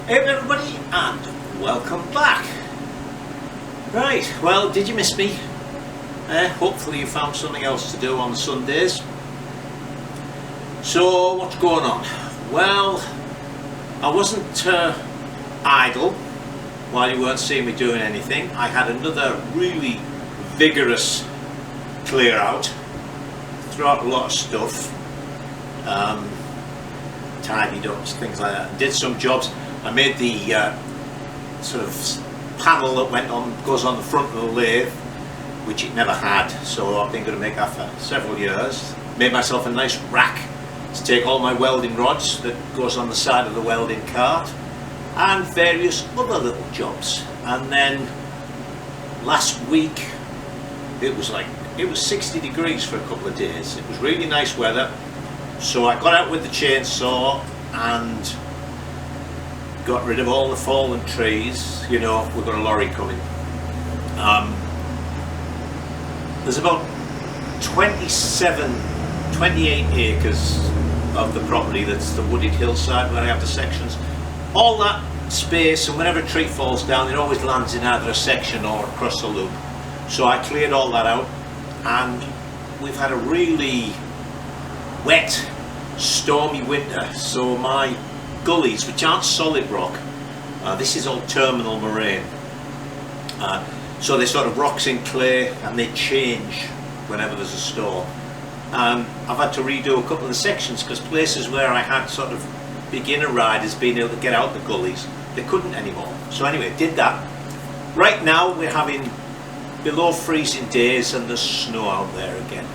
Hey everybody, and welcome back. Right, well, did you miss me? Hopefully you found something else to do on Sundays. So, what's going on? Well, I wasn't idle while you weren't seeing me doing anything. I had another really vigorous clear out, threw out a lot of stuff, tidied up, things like that, did some jobs. I made the sort of panel that goes on the front of the lathe, which it never had, so I've been going to make that for several years. Made myself a nice rack to take all my welding rods that goes on the side of the welding cart, and various other little jobs. And then last week it was 60 degrees for a couple of days. It was really nice weather, so I got out with the chainsaw and got rid of all the fallen trees. You know, we've got a lorry coming. There's about 28 acres of the property that's the wooded hillside where I have the sections. All that space, and whenever a tree falls down, it always lands in either a section or across a loop. So I cleared all that out, and we've had a really wet, stormy winter, so my gullies, which aren't solid rock, this is all terminal moraine, so they're sort of rocks in clay, and they change whenever there's a storm. I've had to redo a couple of the sections because places where I had sort of beginner riders being able to get out the gullies, they couldn't anymore. So anyway, did that. Right now we're having below freezing days and there's snow out there again,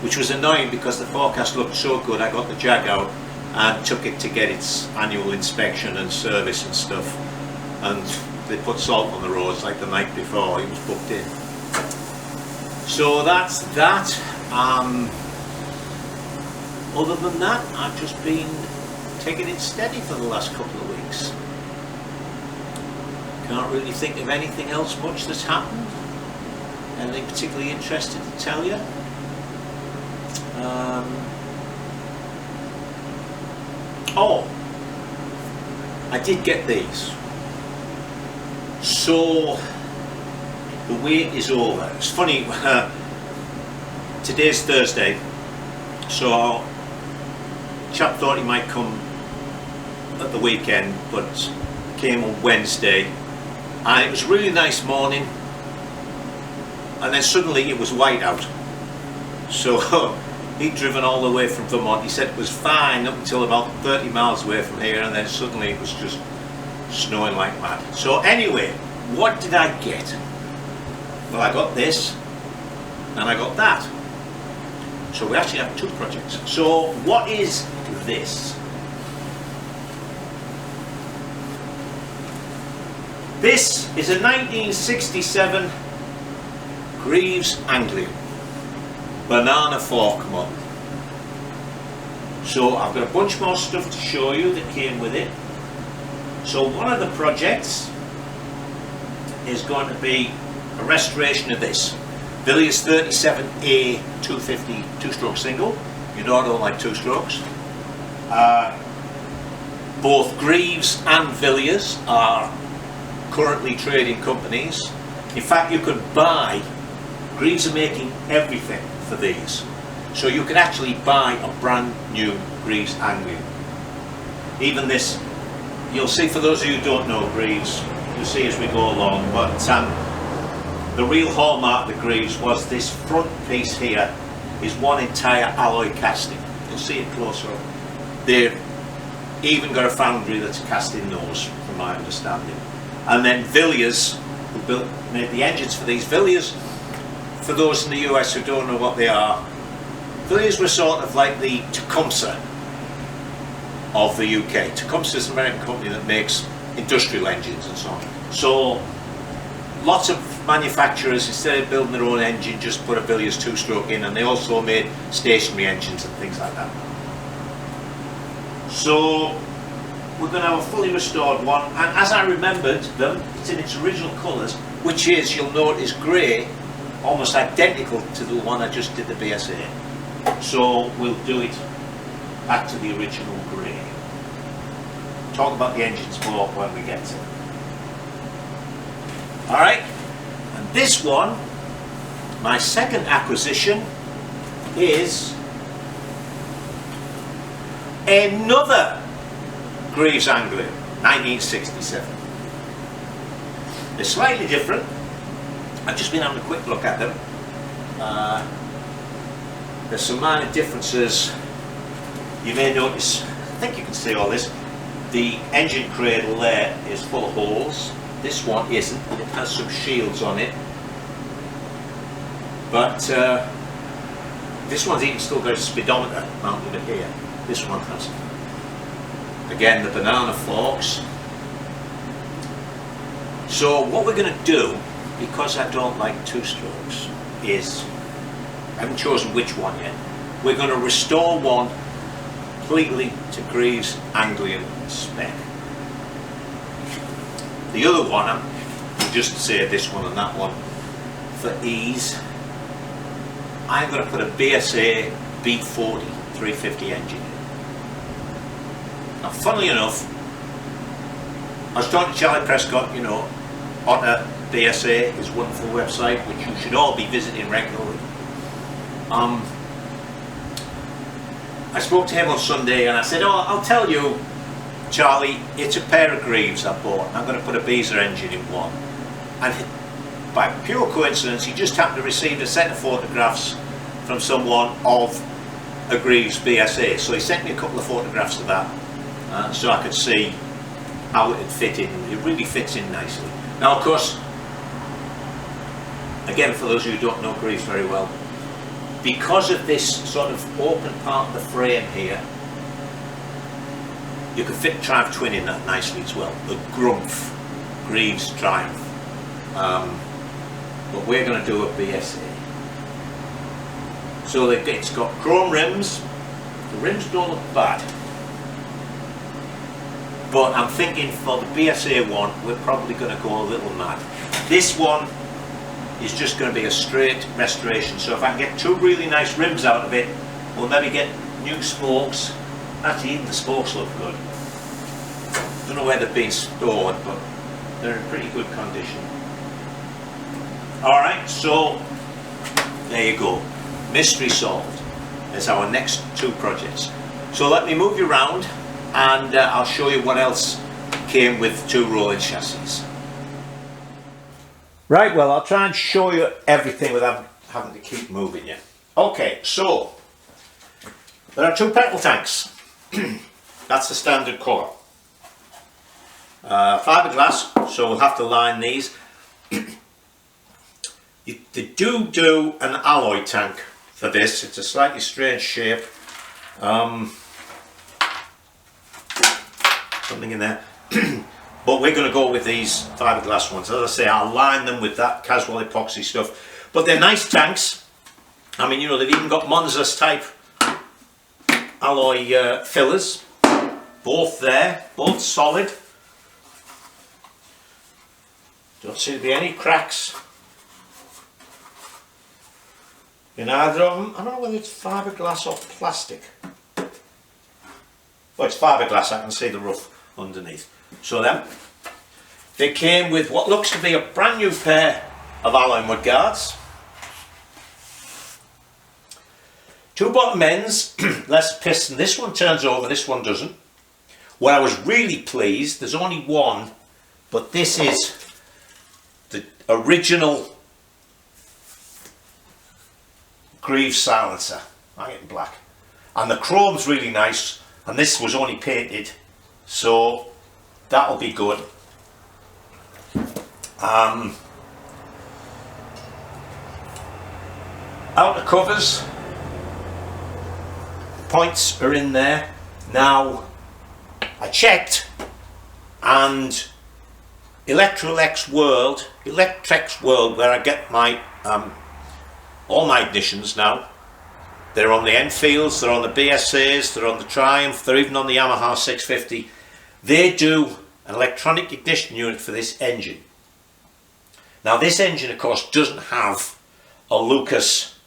which was annoying because the forecast looked so good. I got the Jag out and took it to get its annual inspection and service and stuff, and they put salt on the roads like the night before. He was booked in. So that's that. Other than that, I've just been taking it steady for the last couple of weeks. Can't really think of anything else much that's happened. Anything particularly interesting to tell you? Oh, I did get these. So the wait is over. It's funny, today's Thursday, so chap thought he might come at the weekend, but came on Wednesday, and it was a really nice morning, and then suddenly it was white out. So he'd driven all the way from Vermont. He said it was fine up until about 30 miles away from here, and then suddenly it was just snowing like mad. So anyway, what did I get? Well, I got this and I got that. So we actually have two projects. So what is this? This is a 1967 Greaves Anglian banana fork model. So I've got a bunch more stuff to show you that came with it. So one of the projects is going to be a restoration of this Villiers 37A 250 two-stroke single. You know I don't like two strokes. Both Greaves and Villiers are currently trading companies. In fact, you could buy, Greaves are making everything for these, so you can actually buy a brand new Greaves Anglian. Even this, you'll see, for those of you who don't know Greaves, you'll see as we go along, but the real hallmark of the Greaves was this front piece here is one entire alloy casting. You'll see it closer up. They've even got a foundry that's casting those, from my understanding. And then Villiers, who made the engines for these. Villiers, for those in the US who don't know what they are, Villiers were sort of like the Tecumseh of the UK. Tecumseh is an American company that makes industrial engines and so on. So lots of manufacturers, instead of building their own engine, just put a Villiers two-stroke in, and they also made stationary engines and things like that. So we're going to have a fully restored one, and as I remembered them, it's in its original colours, which is, you'll notice, grey, almost identical to the one I just did the BSA. So we'll do it back to the original grey. talk about the engines more when we get to it. Alright, and this one, my second acquisition, is another Greaves Anglian, 1967. They're slightly different. I've just been having a quick look at them. There's some minor differences. You may notice, I think you can see all this, the engine cradle there is full of holes. This one isn't. It has some shields on it. But this one's even still got a speedometer mounted here. This one hasn't. Again, the banana forks. So what we're going to do, because I don't like two-strokes, is, I haven't chosen which one yet, we're going to restore one completely to Greaves Anglian spec. The other one, I'll just say this one and that one for ease. I'm going to put a BSA B40 350 engine in. Now, funnily enough, I was talking to Charlie Prescott, you know, Otter BSA is a wonderful website which you should all be visiting regularly. I spoke to him on Sunday and I said, oh, I'll tell you, Charlie, it's a pair of Greaves I bought. I'm going to put a Beezer engine in one. And by pure coincidence, he just happened to receive a set of photographs from someone of a Greaves BSA. So he sent me a couple of photographs of that so I could see how it would fit in. It really fits in nicely. Now, of course, again, for those who don't know Greaves very well, because of this sort of open part of the frame here, you can fit Triumph Twin in that nicely as well. The Grumpf Greaves Triumph. But we're going to do a BSA. So it's got chrome rims. The rims don't look bad. But I'm thinking for the BSA one, we're probably going to go a little mad. This one is just going to be a straight restoration. So if I can get two really nice rims out of it, we'll maybe get new spokes. Actually, even the spokes look good. Don't know where they've been stored, but they're in pretty good condition. Alright, so there you go. Mystery solved. There's our next two projects. So let me move you around and I'll show you what else came with two rolling chassis. Right, well, I'll try and show you everything without having to keep moving you. Okay, so there are two petrol tanks. That's the standard colour. Fiberglass, so we'll have to line these. They do an alloy tank for this. It's a slightly strange shape. Something in there. But we're going to go with these fiberglass ones. As I say, I'll line them with that casual epoxy stuff. But they're nice tanks. I mean, you know, they've even got Monza's type alloy fillers. Both there, both solid. Don't seem to be any cracks in either of them. I don't know whether it's fiberglass or plastic. Well, it's fiberglass, I can see the rough underneath. So then, they came with what looks to be a brand new pair of alloy mudguards. Two bottom ends, less piston. This one turns over, this one doesn't. Where I was really pleased, there's only one, but this is the original Greaves silencer. I get in black. And the chrome's really nice, and this was only painted, so that'll be good. Outer covers, points are in there. Now, I checked, and Electrex World, where I get my all my ignitions now, they're on the Enfields, they're on the BSAs, they're on the Triumph, they're even on the Yamaha 650. They do an electronic ignition unit for this engine. Now this engine, of course, doesn't have a Lucas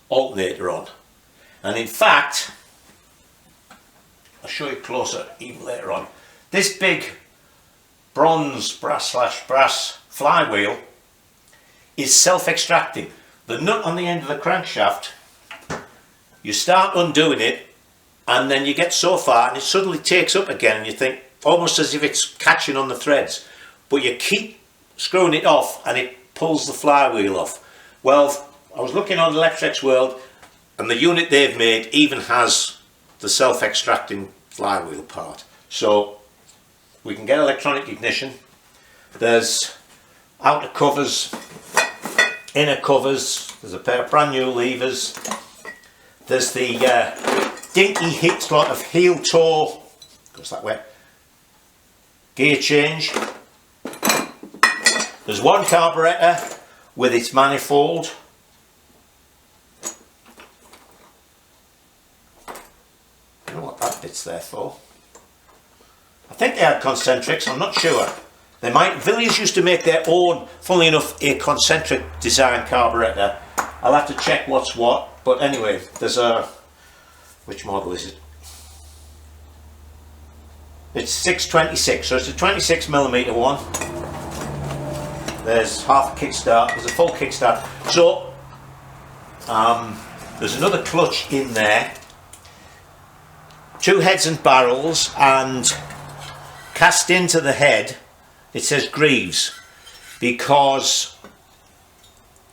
alternator on, and in fact, I'll show you closer even later on. This big bronze brass flywheel is self-extracting. The nut on the end of the crankshaft, you start undoing it and then you get so far and it suddenly takes up again and you think almost as if it's catching on the threads, but you keep screwing it off and it pulls the flywheel off. Well, I was looking on Electrex World and the unit they've made even has the self-extracting flywheel part. So we can get electronic ignition. There's outer covers, inner covers, there's a pair of brand new levers, there's the dinky hit sort of heel toe, goes that way, gear change. There's one carburettor with its manifold. I don't know what that bit's there for. I think they had concentrics, I'm not sure. They might. Villiers used to make their own, funnily enough, a concentric design carburettor. I'll have to check what's what, but anyway, there's a, which model is it? It's 626, so it's a 26mm one. There's half a kickstart, there's a full kickstart. So, there's another clutch in there, 2 heads and barrels, and cast into the head it says Greaves, because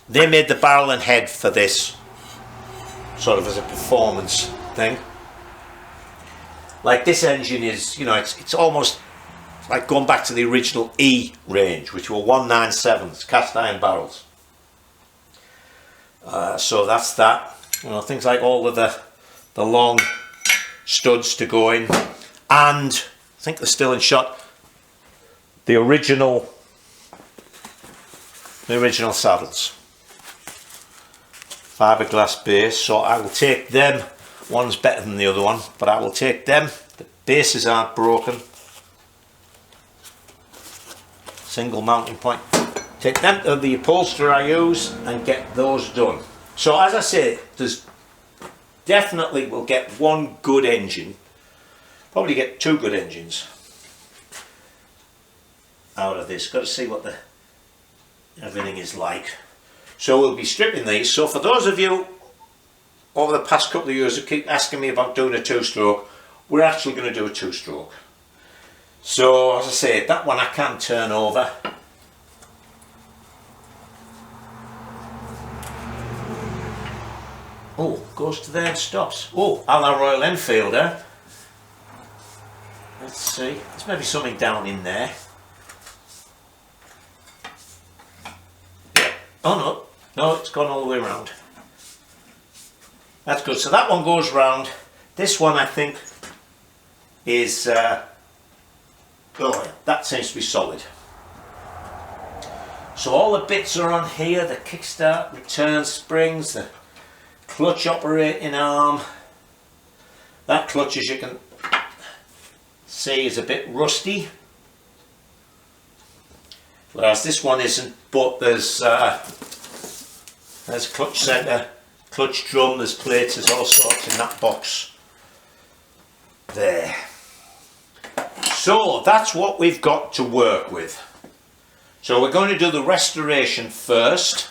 they made the barrel and head for this, sort of as a performance thing. Like this engine is, you know, it's almost like going back to the original E range, which were 197s, cast iron barrels. So that's that. You know, things like all of the long studs to go in, and I think they're still in shot, the original saddles, fiberglass base. So I will take them. One's better than the other one, but I will take them. The bases aren't broken. Single mounting point. Take them to the upholsterer I use and get those done. So as I say, there's definitely, we'll get one good engine, probably get 2 good engines out of this. Got to see what everything is like. So we'll be stripping these. So for those of you over the past couple of years who keep asking me about doing a 2-stroke, we're actually going to do a 2-stroke. So as I say, that one I can turn over. Oh, goes to there and stops. Oh, a la Royal Enfield, eh? Let's see, there's maybe something down in there. Oh no, it's gone all the way around. That's good. So that one goes round. This one I think is, oh, that seems to be solid. So all the bits are on here, the kickstart, return springs, the clutch operating arm. That clutch, as you can see, is a bit rusty, whereas this one isn't, but there's a clutch centre, clutch drum, there's plates, there's all sorts in that box there. So that's what we've got to work with. So we're going to do the restoration first.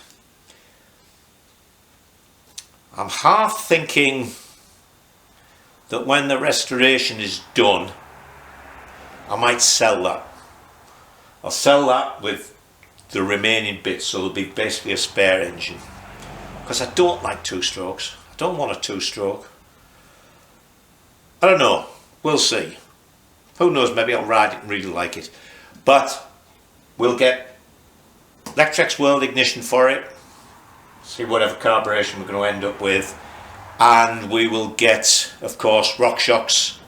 I'm half thinking that when the restoration is done, I might sell that. I'll sell that with the remaining bits, so there'll be basically a spare engine. Because I don't like 2-strokes. I don't want a 2-stroke. I don't know. We'll see. Who knows, maybe I'll ride it and really like it. But we'll get Electrex World ignition for it. See whatever carburation we're going to end up with. And we will get, of course, RockShox.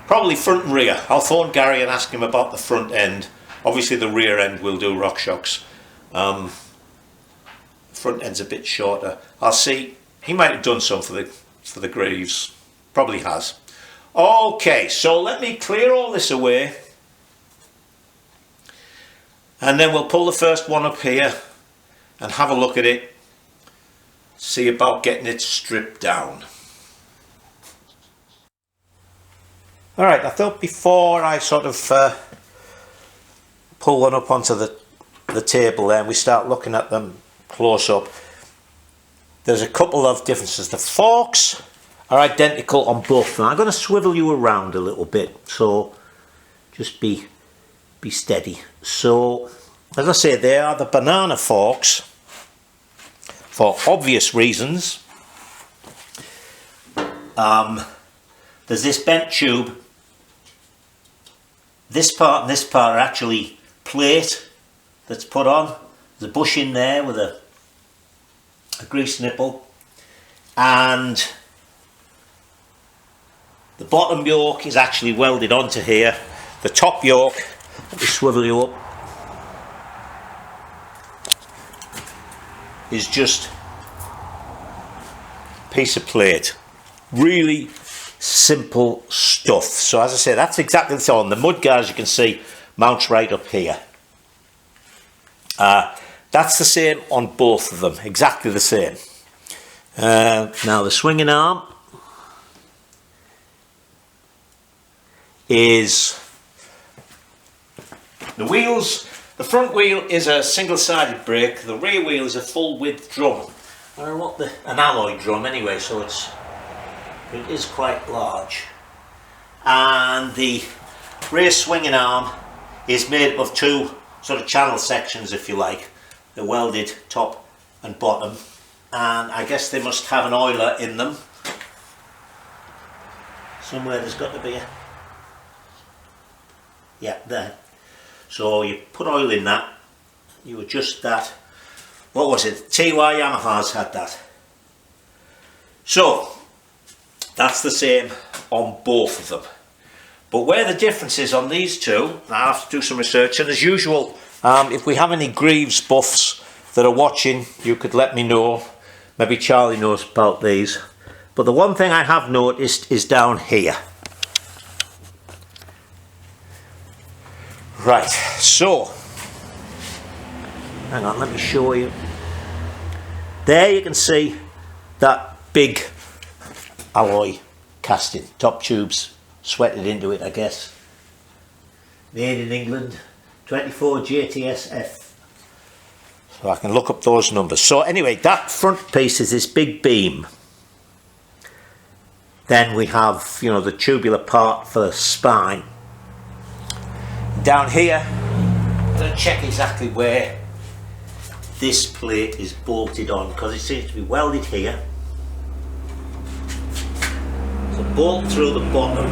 Probably front and rear. I'll phone Gary and ask him about the front end. Obviously the rear end will do RockShox. Front end's a bit shorter. I'll see. He might have done some for the Greaves. Probably has. Okay, so let me clear all this away. And then we'll pull the first one up here and have a look at it. See about getting it stripped down. Alright, I thought before I sort of pull one up onto the table there and we start looking at them close up, there's a couple of differences. The forks are identical on both of them. I'm going to swivel you around a little bit, so just be steady. So, as I say, they are the banana forks for obvious reasons. There's this bent tube. This part and this part are actually plate that's put on. There's a bush in there with a grease nipple, and the bottom yoke is actually welded onto here. The top yoke, let me swivel you up, is just a piece of plate. Really simple stuff. So as I say, that's exactly the same. The mudguard, as you can see, mounts right up here. That's the same on both of them, exactly the same. Now the swinging arm is the wheels. The front wheel is a single-sided brake. The rear wheel is a full-width drum. An alloy drum anyway, so it is quite large. And the rear swinging arm is made up of two sort of channel sections, if you like. They're welded top and bottom, and I guess they must have an oiler in them. Somewhere there's got to be a... yeah, there. So you put oil in that, you adjust that. What was it? TY Yamaha's had that. So that's the same on both of them. But where the difference is on these two, I have to do some research, and as usual, if we have any Greaves buffs that are watching, you could let me know. Maybe Charlie knows about these. But the one thing I have noticed is down here. Right, so, hang on, let me show you. There you can see that big alloy casting, top tubes sweated into it, I guess. Made in England, 24 JTSF. So I can look up those numbers. So anyway, that front piece is this big beam. Then we have, you know, the tubular part for the spine. Down here, I'm going to check exactly where this plate is bolted on, because it seems to be welded here. So bolt through the bottom.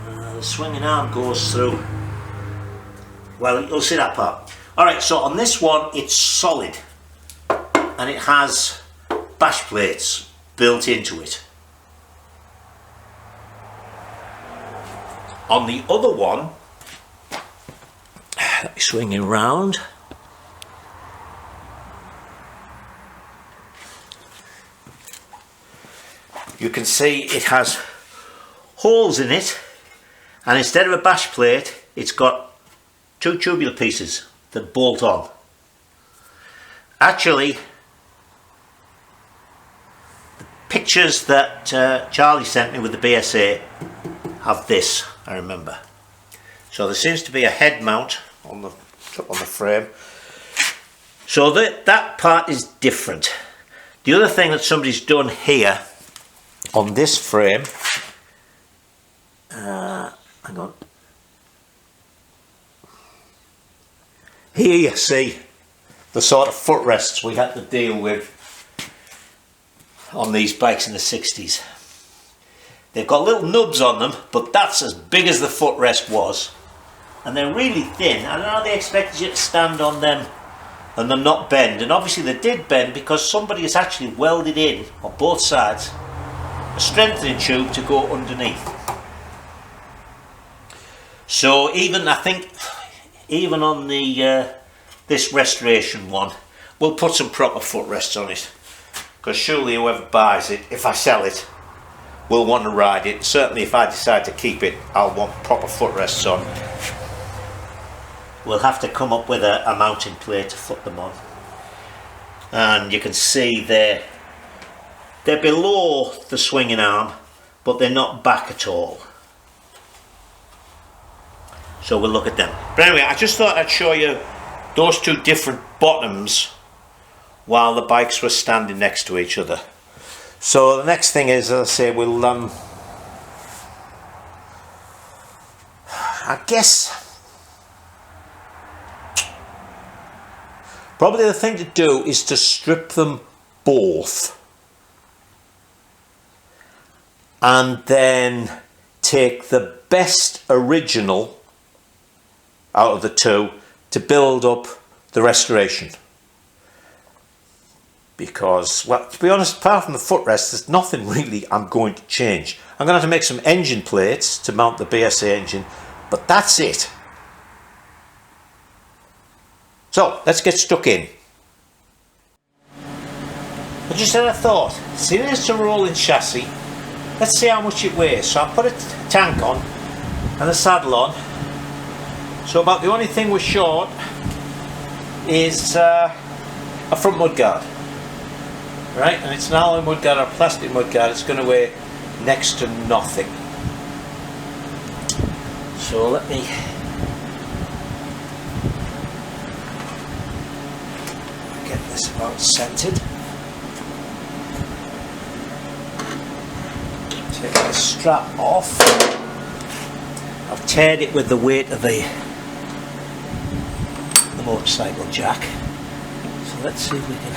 The swinging arm goes through. Well, you'll see that part. Alright, so on this one it's solid and it has bash plates built into it. On the other one, let me swing it round. You can see it has holes in it, and instead of a bash plate, it's got two tubular pieces that bolt on. Actually, the pictures that Charlie sent me with the BSA have this, I remember. So there seems to be a head mount on the frame. So that part is different. The other thing that somebody's done here on this frame, hang on. Here you see the sort of footrests we had to deal with on these bikes in the 60s. They've got little nubs on them, but that's as big as the footrest was. And they're really thin. I don't know how they expected you to stand on them and them not bend. And obviously they did bend because somebody has actually welded in on both sides a strengthening tube to go underneath. So even, I think, even on the this restoration one, we'll put some proper footrests on it. Because surely whoever buys it, if I sell it, will want to ride it. Certainly if I decide to keep it, I'll want proper footrests on. We'll have to come up with a mounting plate to foot them on. And you can see there They're below the swinging arm, but they're not back at all. So we'll look at them. But anyway, I just thought I'd show you those two different bottoms while the bikes were standing next to each other. So the next thing is, as I say, we'll I guess probably the thing to do is to strip them both and then take the best original out of the two to build up the restoration. Because, well, to be honest, apart from the footrest, there's nothing really I'm going to change. I'm going to have to make some engine plates to mount the BSA engine, but that's it. So, let's get stuck in. I just had a thought. Seeing it's a rolling chassis, let's see how much it weighs. So I put a tank on and a saddle on. So about the only thing we're short is a front mudguard. Right, and it's an alloy mudguard or a plastic mudguard. It's going to weigh next to nothing. So let me get this about centered. Take the strap off. I've teared it with the weight of the motorcycle jack. So let's see if we can.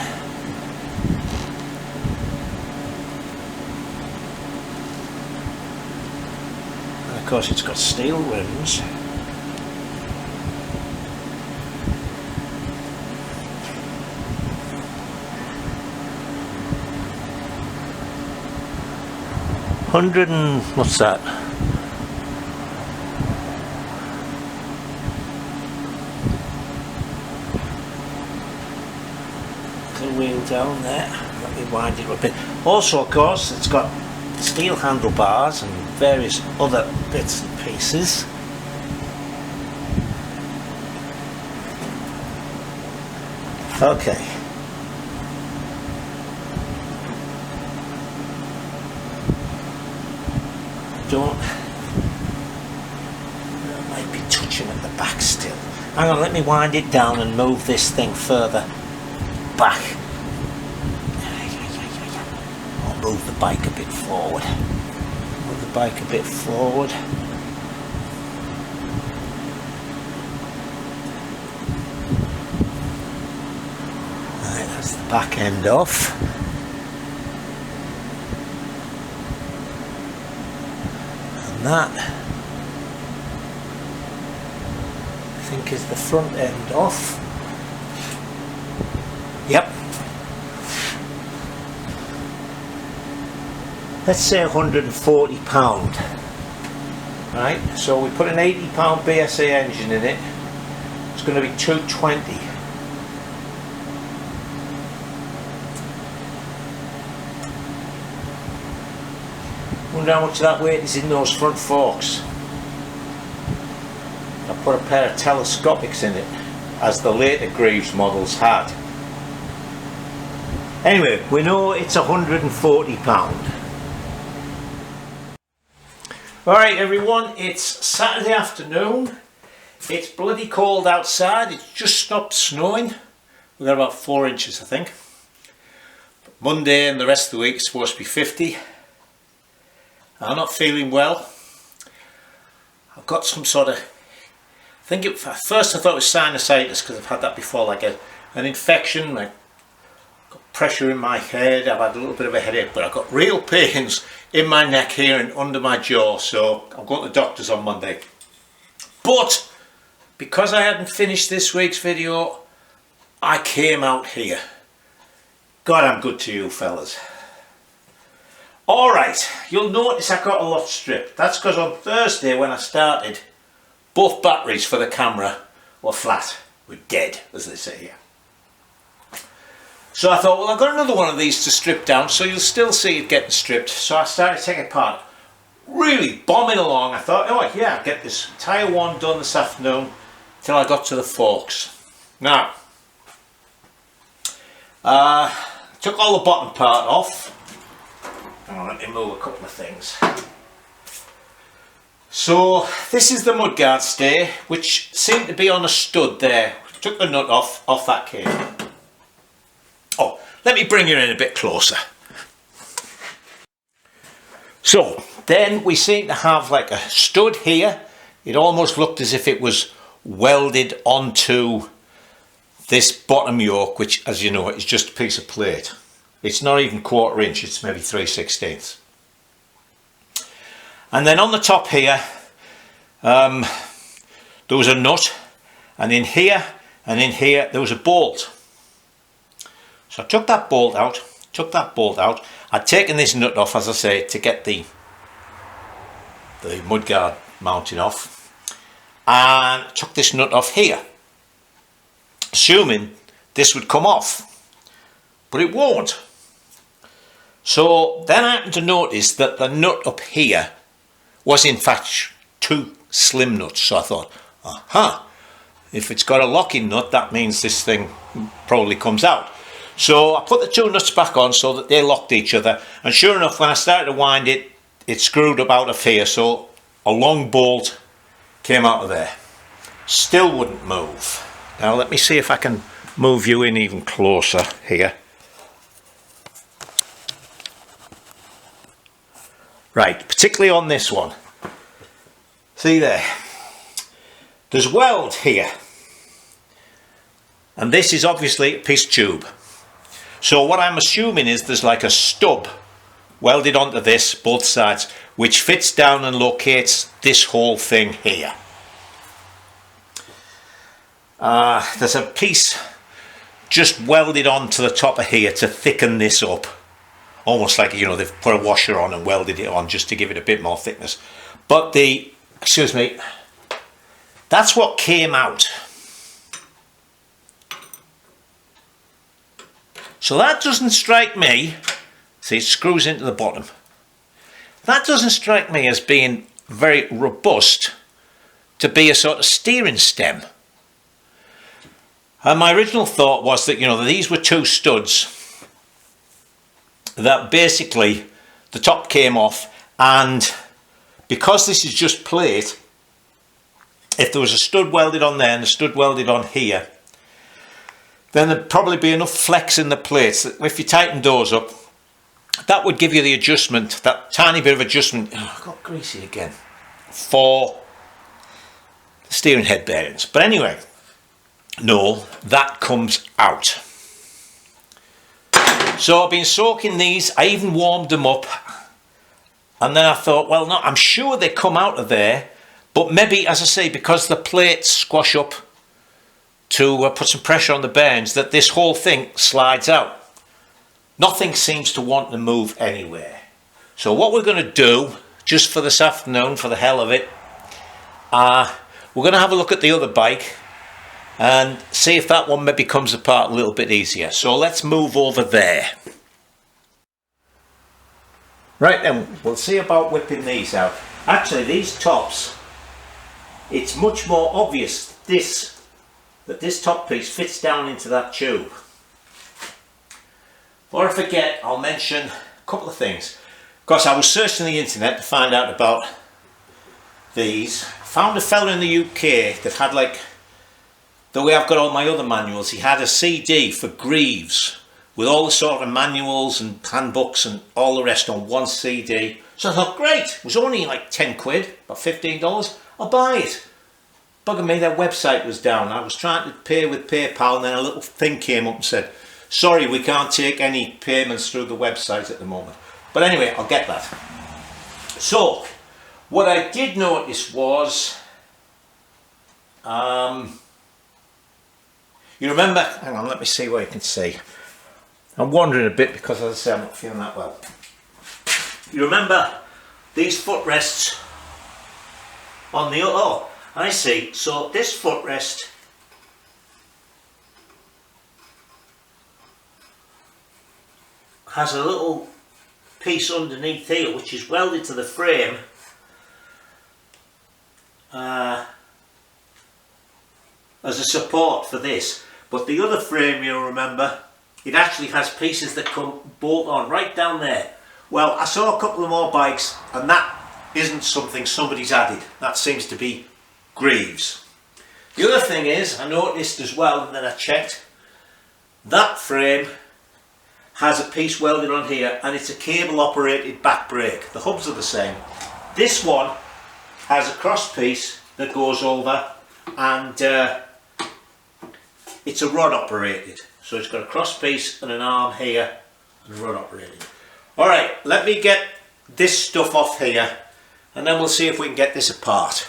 And of course it's got steel rims. What's that? The wheel down there. Let me wind it up a bit. Also, of course, it's got steel handlebars and various other bits and pieces. Okay. Don't. That might be touching at the back still. Hang on, let me wind it down and move this thing further back. I'll move the bike a bit forward. Move the bike a bit forward. Right, that's the back end off. That I think is the front end off. Yep. Let's say £140. Right, so we put an £80 BSA engine in it. It's going to be £220. Wonder how much of that weight is in those front forks. I put a pair of telescopics in it, as the later Greaves models had. Anyway, we know it's £140. Alright everyone, it's Saturday afternoon. It's bloody cold outside. It's just stopped snowing. We've got about 4 inches, I think. But Monday and the rest of the week is supposed to be 50. I'm not feeling well. I've got some sort of, at first I thought it was sinusitis because I've had that before, like an infection. I've got pressure in my head, I've had a little bit of a headache, but I've got real pains in my neck here and under my jaw, so I'm going to the doctor's on Monday. But because I hadn't finished this week's video, I came out here. God, I'm good to you fellas. Alright, you'll notice I got a lot stripped. That's because on Thursday when I started, both batteries for the camera were flat. Were dead, as they say here. So I thought, well, I've got another one of these to strip down, so you'll still see it getting stripped. So I started taking it apart. Really bombing along. I thought, oh yeah, I'll get this entire one done this afternoon, till I got to the forks. Now, took all the bottom part off. hang on, let me move a couple of things. So this is the mudguard stay, which seemed to be on a stud there. Took the nut off that cable. Oh, let me bring you in a bit closer. So then we seem to have like a stud here. It almost looked as if it was welded onto this bottom yoke, which, as you know, is just a piece of plate. It's not even 1/4 inch, it's maybe 3/16. And then on the top here, there was a nut, and in here and in here there was a bolt. So I took that bolt out, I'd taken this nut off, as I say, to get the mudguard mounting off, and I took this nut off here, assuming this would come off, but it won't. So then I happened to notice that the nut up here was in fact 2 slim nuts. So I thought, aha, if it's got a locking nut, that means this thing probably comes out. So I put the 2 nuts back on so that they locked each other, and sure enough, when I started to wind it, it screwed up out of here, so a long bolt came out of there. Still wouldn't move. Now let me see if I can move you in even closer here. Right, particularly on this one. See there, there's weld here, and this is obviously a piece of tube. So what I'm assuming is there's like a stub welded onto this, both sides, which fits down and locates this whole thing here. There's a piece just welded onto the top of here to thicken this up. Almost like, you know, they've put a washer on and welded it on just to give it a bit more thickness. But excuse me, that's what came out. So that doesn't strike me, see, it screws into the bottom. That doesn't strike me as being very robust to be a sort of steering stem. And my original thought was that, you know, these were 2 studs that basically the top came off, and because this is just plate, if there was a stud welded on there and a stud welded on here, then there'd probably be enough flex in the plates that if you tighten those up, that would give you the adjustment, that tiny bit of adjustment. Oh, I got greasy again, for the steering head bearings. But anyway, no, that comes out. So I've been soaking these, I even warmed them up, and then I thought, well, no, I'm sure they come out of there, but maybe, as I say, because the plates squash up to put some pressure on the bearings, that this whole thing slides out. Nothing seems to want to move anywhere. So what we're going to do, just for this afternoon, for the hell of it, we're going to have a look at the other bike and see if that one maybe comes apart a little bit easier. So let's move over there. Right then, we'll see about whipping these out. Actually, these tops, it's much more obvious that this top piece fits down into that tube. Before I forget, I'll mention a couple of things. Of course, I was searching the internet to find out about these. I found a fella in the UK that had, like, the way I've got all my other manuals, he had a CD for Greaves with all the sort of manuals and handbooks and all the rest on one CD. So I thought, great, it was only like 10 quid, about $15, I'll buy it. Bugging me, their website was down. I was trying to pay with PayPal, and then a little thing came up and said, sorry, we can't take any payments through the website at the moment. But anyway, I'll get that. So, what I did notice was, you remember, hang on, let me see what you can see. I'm wandering a bit because, as I say, I'm not feeling that well. You remember these footrests on the, oh, I see, so this footrest has a little piece underneath here which is welded to the frame as a support for this. But the other frame, you'll remember, it actually has pieces that come bolt on right down there Well, I saw a couple of more bikes, and that isn't something somebody's added. That seems to be Greaves. The other thing is, I noticed as well, and then I checked, that frame has a piece welded on here, and it's a cable operated back brake. The hubs are the same. This one has a cross piece that goes over, and it's a rod operated. So it's got a cross piece and an arm here, and a rod operated. Alright, let me get this stuff off here, and then we'll see if we can get this apart.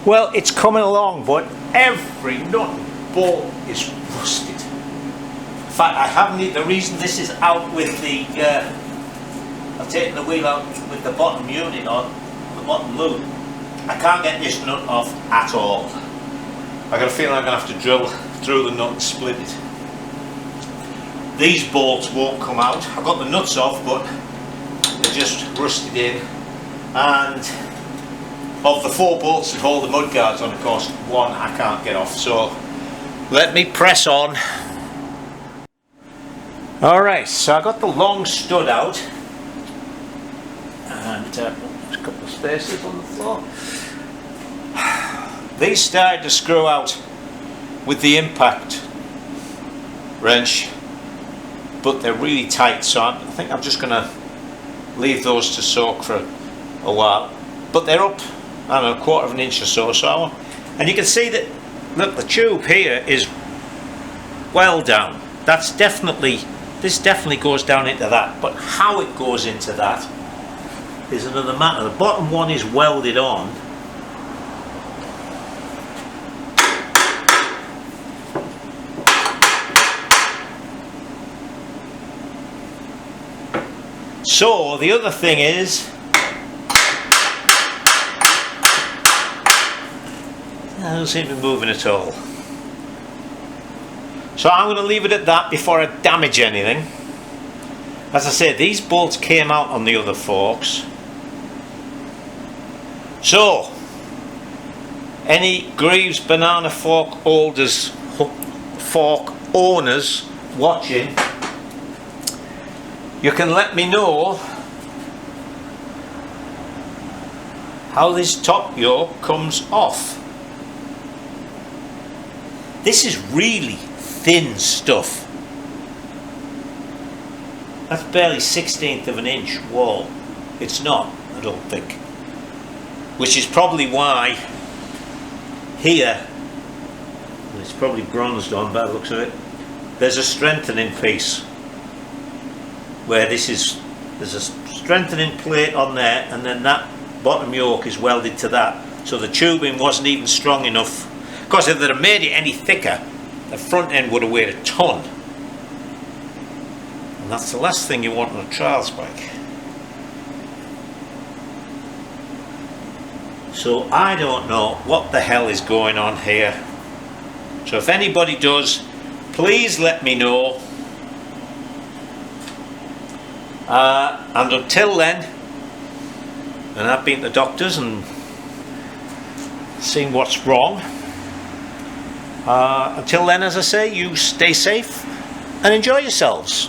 Well, it's coming along, but every nut and bolt is rusted. In fact, I haven't. The reason this is out with the, I've taken the wheel out with the bottom unit on, the bottom loop. I can't get this nut off at all. I got a feeling I'm going to have to drill through the nut and split it. These bolts won't come out. I've got the nuts off, but they're just rusted in. And of the 4 bolts that hold the mud guards on, of course, one I can't get off. So let me press on. Alright, so I got the long stud out. And there's a couple of spaces on the floor. These started to screw out with the impact wrench, but they're really tight, so I think I'm just going to leave those to soak for a while. But they're up, I don't know, 1/4 of an inch or so. And you can see that, look, the tube here is well down. This definitely goes down into that, but how it goes into that is another matter. The bottom one is welded on. So the other thing is, I don't seem to be moving at all. So I'm going to leave it at that before I damage anything. As I said, these bolts came out on the other forks. So, any Greaves banana fork holders, fork owners watching, you can let me know how this top yoke comes off. This is really thin stuff. That's barely 1/16 of an inch wall. It's not, I don't think. Which is probably why here, and it's probably bronzed on by the looks of it, there's a strengthening piece. Where there's a strengthening plate on there, and then that bottom yoke is welded to that. So the tubing wasn't even strong enough. Because if they'd have made it any thicker, the front end would have weighed a ton. And that's the last thing you want on a trials bike. So I don't know what the hell is going on here. So if anybody does, please let me know. And until then, and I've been to doctors and seen what's wrong. Until then, as I say, you stay safe and enjoy yourselves.